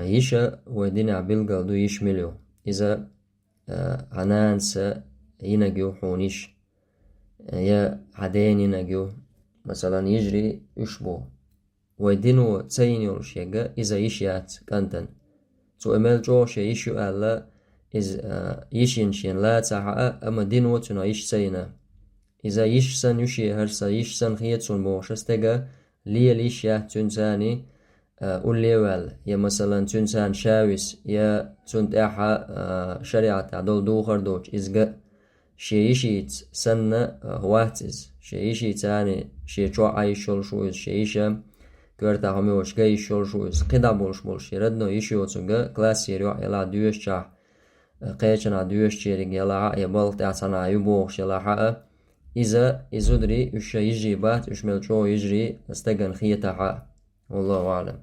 يشا ودينا بلقلدو يشملو إذا عنانسا ينجو حونيش يا عدين ينجو مثلا يجري يشبو ودينو تسينيولش يجا إذا يشيات كانتن تو إمال جوش يشيو ألا إذ يشينشين لا تحقق أما دينو تنا يشسينا إذا يشسن يشي هرسا يشسن خيتسون بوشستيجا ليش يا تنساني أوليوال يا مثلا تنسان شاويس يا تنتاحا شريعة عدول دوخر دوش إزجا شيشيت سنة هواتز شيشي تاني شي جو عايشول شويز شيشا كورتا هموش جاي شول شويز قدا بولش يردنو يشيو تنجا كلاس يريو يلا دوش شاح قيشنا دوش شيريج يلا يبال تعصنا يبوش يلا حقا إذا يزودري يش يجري بات يشمل جو يجري استجن خيتها والله أعلم.